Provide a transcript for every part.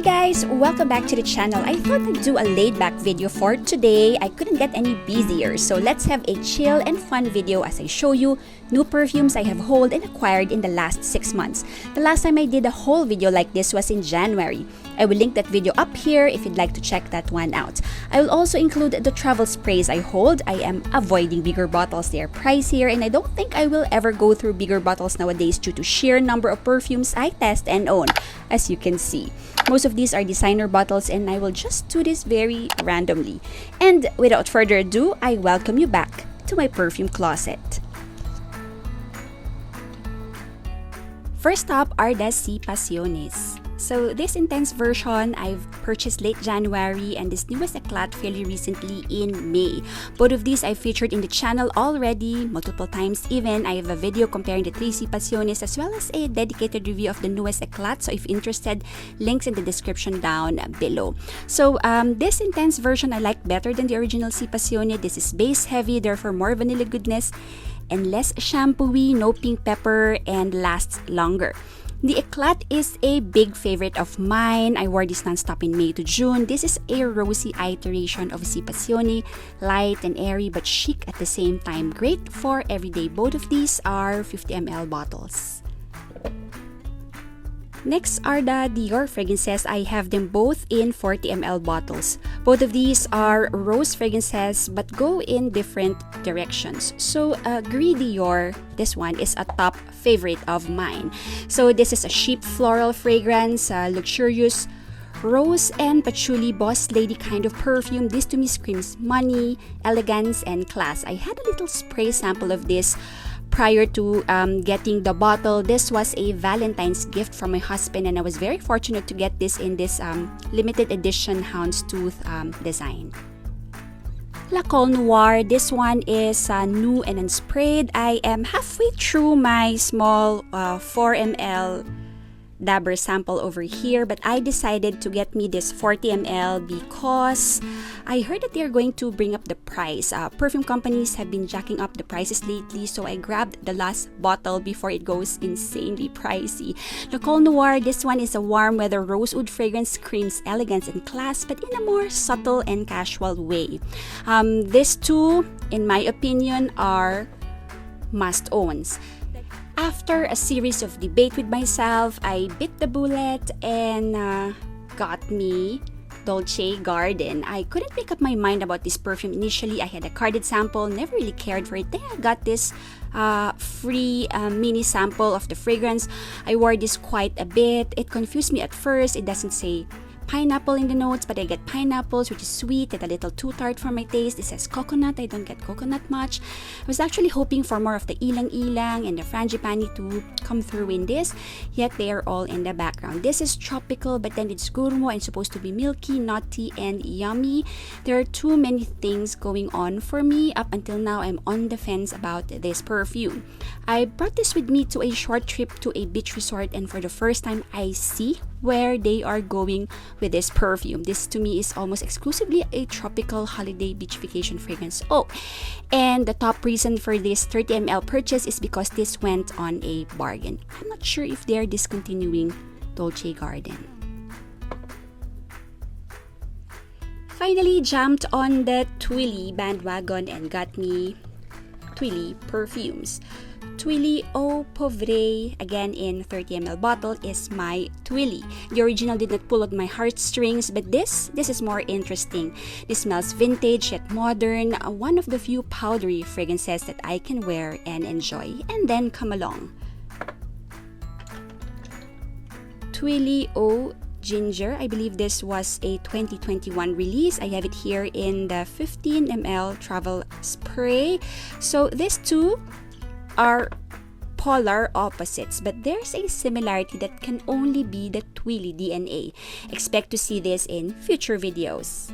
guys! Welcome back to the channel. I thought I'd do a laid-back video for today. I couldn't get any busier, so let's have a chill and fun video as I show you new perfumes I have hauled and acquired in the last 6 months. The last time I did a whole video like this was in January. I will link that video up here if you'd like to check that one out. I will also include the travel sprays I hold. I am avoiding bigger bottles. They are pricier and I don't think I will ever go through bigger bottles nowadays due to sheer number of perfumes I test and own, as you can see. Most of these are designer bottles and I will just do this very randomly. And without further ado, I welcome you back to my perfume closet. First up are the Si Pasiones. So this intense version I've purchased late January and this newest eclat fairly recently in May. Both of these I've featured in the channel already multiple times even. I have a video comparing the three Si Pasiones as well as a dedicated review of the newest eclat. So if interested, links in the description down below. So this intense version I like better than the original Si Pasione. This is base heavy, therefore more vanilla goodness and less shampooy, no pink pepper, and lasts longer. The eclat is a big favorite of mine. I wore this non-stop in May to June. This is a rosy iteration of Si Passione, light and airy but chic at the same time. Great for everyday. Both of these are 50 ml bottles. Next are the Dior fragrances. I have them both in 40 ml bottles. Both of these are rose fragrances but go in different directions. So Gris Dior, this one is a top favorite of mine. So this is a chic floral fragrance, luxurious rose and patchouli boss lady kind of perfume. This to me screams money, elegance, and class. I had a little spray sample of this prior to getting the bottle. This was a Valentine's gift from my husband and I was very fortunate to get this in this limited edition houndstooth design. La Col Noir, this one is new and unsprayed. I am halfway through my small 4 ml dabber sample over here, but I decided to get me this 40 ml because I heard that they're going to bring up the price. Perfume companies have been jacking up the prices lately, so I grabbed the last bottle before it goes insanely pricey. Le Col Noir, this one is a warm weather rosewood fragrance, screams elegance and class, but in a more subtle and casual way. These two, in my opinion, are must-owns. After a series of debate with myself, I bit the bullet and got me Dolce Garden. I couldn't make up my mind about this perfume initially. I had a carded sample, never really cared for it. Then I got this free mini sample of the fragrance. I wore this quite a bit. It confused me at first. It doesn't say pineapple in the notes, but I get pineapples, which is sweet and a little too tart for my taste. It says coconut. I don't get coconut much. I was actually hoping for more of the ilang-ilang and the frangipani to come through in this, yet they are all in the background. This is tropical, but then it's gourmand and supposed to be milky, nutty, and yummy. There are too many things going on for me. Up until now, I'm on the fence about this perfume. I brought this with me to a short trip to a beach resort, and for the first time, I see where they are going with this perfume. This to me is almost exclusively a tropical holiday beach vacation fragrance. Oh, and the top reason for this 30 ml purchase is because this went on a bargain. I'm not sure if they're discontinuing Dolce Garden. Finally jumped on the Twilly bandwagon and got me Twilly perfumes. Twilly Eau Pauvre, again in 30 ml bottle, is my Twilly. The original did not pull at my heartstrings, but this is more interesting. This smells vintage yet modern, one of the few powdery fragrances that I can wear and enjoy. And then come along Twilly Eau Ginger. I believe this was a 2021 release. I have it here in the 15 ml travel spray. So these two are polar opposites, but there's a similarity that can only be the Twilly DNA. Expect to see this in future videos.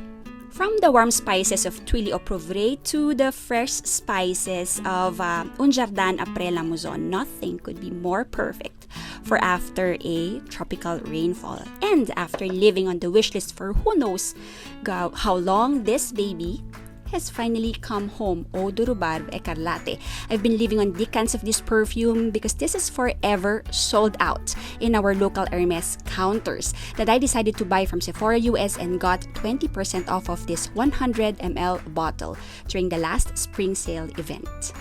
From the warm spices of Twilly Eau Pauvre to the fresh spices of Un Jardin après la mousson, nothing could be more perfect for after a tropical rainfall. And after living on the wish list for who knows how long, this baby has finally come home, Eau de Rhubarbe Écarlate. I've been living on decants of this perfume because this is forever sold out in our local Hermes counters that I decided to buy from Sephora US and got 20% off of this 100 ml bottle during the last spring sale event.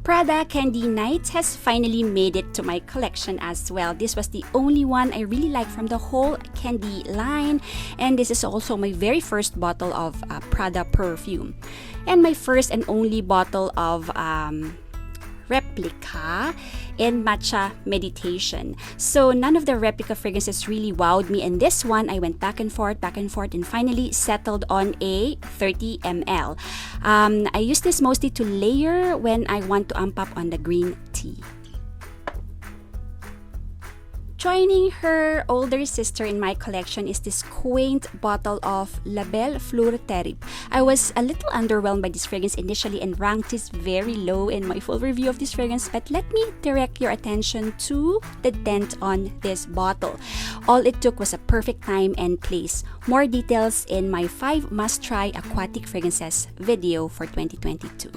Prada Candy Night has finally made it to my collection as well. This was the only one I really like from the whole candy line, and this is also my very first bottle of Prada perfume and my first and only bottle of replica in Matcha Meditation. So none of the replica fragrances really wowed me, and this one I went back and forth and finally settled on a 30 ml. I use this mostly to layer when I want to amp up on the green tea. Joining her older sister in my collection is this quaint bottle of La Belle Fleur Terrible. I was a little underwhelmed by this fragrance initially and ranked this very low in my full review of this fragrance, but let me direct your attention to the dent on this bottle. All it took was a perfect time and place. More details in my 5 must-try aquatic fragrances video for 2022.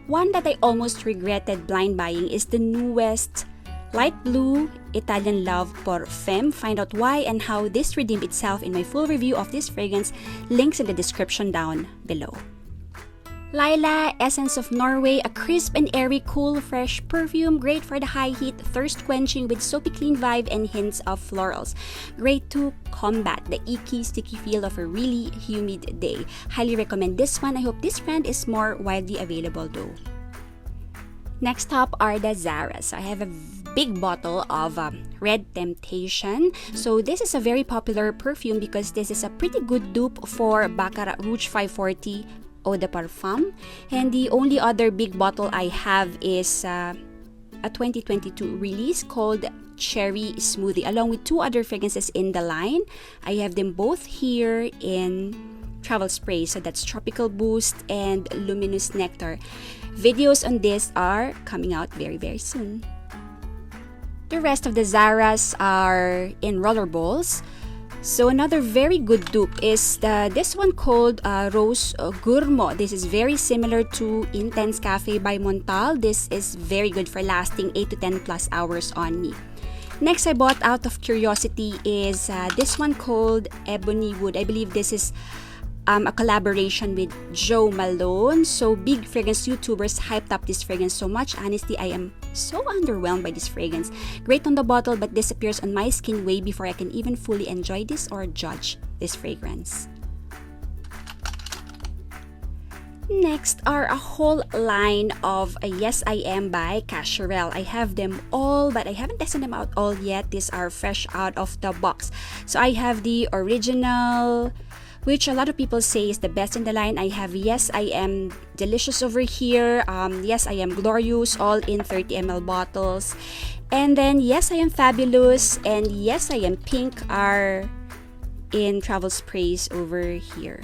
One that I almost regretted blind buying is the newest Light Blue Italian Love Perfume. Find out why and how this redeemed itself in my full review of this fragrance. Links in the description down below. Lila Essence of Norway, a crisp and airy, cool, fresh perfume. Great for the high heat, thirst quenching with soapy clean vibe and hints of florals. Great to combat the icky, sticky feel of a really humid day. Highly recommend this one. I hope this brand is more widely available though. Next up are the Zaras. So I have a big bottle of Red Temptation. So this is a very popular perfume because this is a pretty good dupe for Baccarat Rouge 540 Eau de Parfum. And the only other big bottle I have is a 2022 release called Cherry Smoothie, along with 2 other fragrances in the line. I have them both here in travel spray. So that's Tropical Boost and Luminous Nectar. Videos on this are coming out very, very soon. The rest of the Zaras are in roller balls. So another very good dupe is this one called Rose Gourmand. This is very similar to Intense Cafe by Montal. This is very good for lasting 8 to 10 plus hours on me. Next I bought out of curiosity is this one called Ebony Wood. I believe this is a collaboration with Joe Malone. So big fragrance YouTubers hyped up this fragrance so much. Honestly, I am so underwhelmed by this fragrance. Great on the bottle but disappears on my skin way before I can even fully enjoy this or judge this fragrance. Next are a whole line of Yes I Am by Cacharel. I have them all but I haven't tested them out all yet. These are fresh out of the box. So I have the original, which a lot of people say is the best in the line. I have Yes I Am Delicious over here, Yes I Am Glorious, all in 30 ml bottles, and then Yes I Am Fabulous and Yes I Am Pink are in travel sprays over here.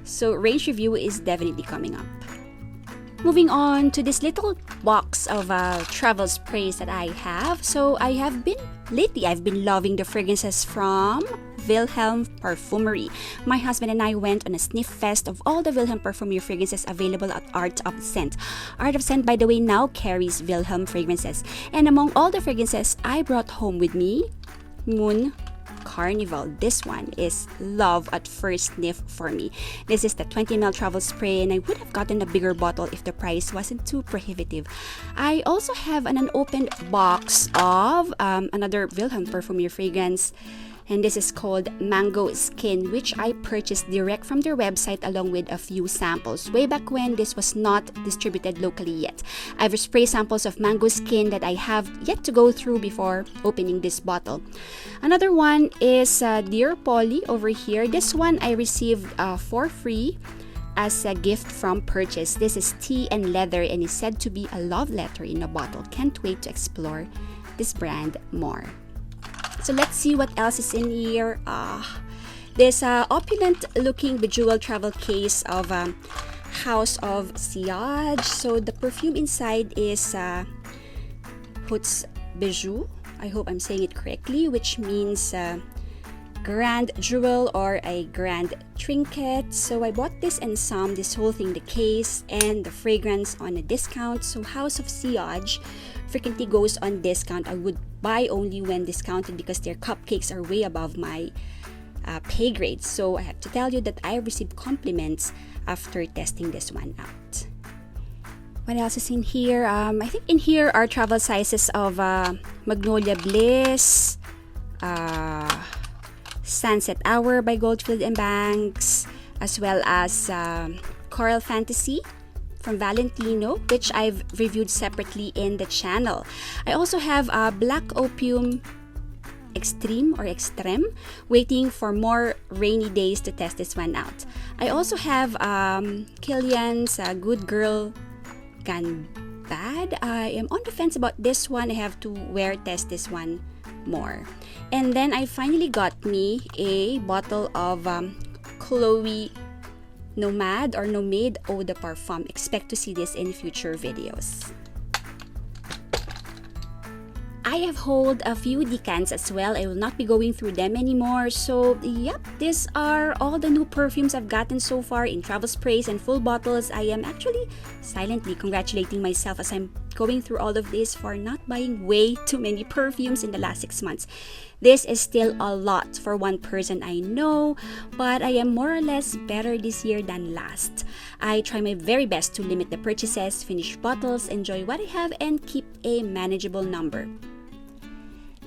So range review is definitely coming up. Moving on to this little box of travel sprays that I have. So I've been loving the fragrances from Wilhelm Parfumery. My husband and I went on a sniff fest of all the Wilhelm Parfumery fragrances available at Art of Scent. Art of Scent, by the way, now carries Wilhelm fragrances. And among all the fragrances I brought home with me, Moon Carnival. This one is love at first sniff for me. This is the 20 ml travel spray and I would have gotten a bigger bottle if the price wasn't too prohibitive. I also have an unopened box of another Wilhelm Parfumery fragrance, and this is called Mango Skin, which I purchased direct from their website along with a few samples way back when this was not distributed locally yet. I have spray samples of Mango Skin that I have yet to go through before opening this bottle. Another one is Dear Polly over here. This one I received for free as a gift from purchase. This is tea and leather and is said to be a love letter in a bottle. Can't wait to explore this brand more. So let's see what else is in here. This opulent looking bejeweled travel case of House of Siage. So the perfume inside is Huts Bijou. I hope I'm saying it correctly, which means grand jewel or a grand trinket. So I bought this and this whole thing, the case and the fragrance on a discount. So House of Sillage frequently goes on discount. I would buy only when discounted because their cupcakes are way above my pay grade. So I have to tell you that I received compliments after testing this one out. What else is in here? I think in here are travel sizes of Magnolia Bliss, Sunset Hour by Goldfield and Banks, as well as Coral Fantasy from Valentino, which I've reviewed separately in the channel. I also have Black Opium Extreme or Extreme, waiting for more rainy days to test this one out. I also have Kilian's Good Girl Gone Bad. I am on the fence about this one. I have to test this one more. And then I finally got me a bottle of Chloe Nomad or Nomade Eau de Parfum. Expect to see this in future videos. I have hauled a few decants as well. I will not be going through them anymore. So, yep, these are all the new perfumes I've gotten so far in travel sprays and full bottles. I am actually silently congratulating myself as I'm going through all of this for not buying way too many perfumes in the last 6 months. This is still a lot for one person, I know, but I am more or less better this year than last. I try my very best to limit the purchases, finish bottles, enjoy what I have, and keep a manageable number.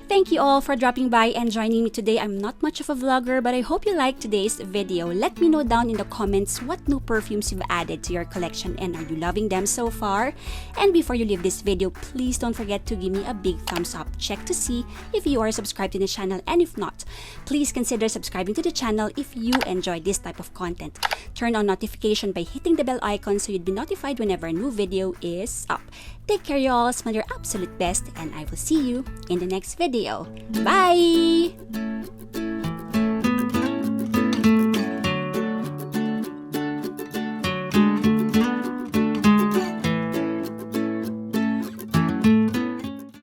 Thank you all for dropping by and joining me today. I'm not much of a vlogger, but I hope you liked today's video. Let me know down in the comments what new perfumes you've added to your collection and are you loving them so far? And before you leave this video, please don't forget to give me a big thumbs up. Check to see if you are subscribed to the channel, and if not, please consider subscribing to the channel if you enjoy this type of content. Turn on notification by hitting the bell icon so you'd be notified whenever a new video is up. Take care y'all, smell your absolute best, and I will see you in the next video. Bye!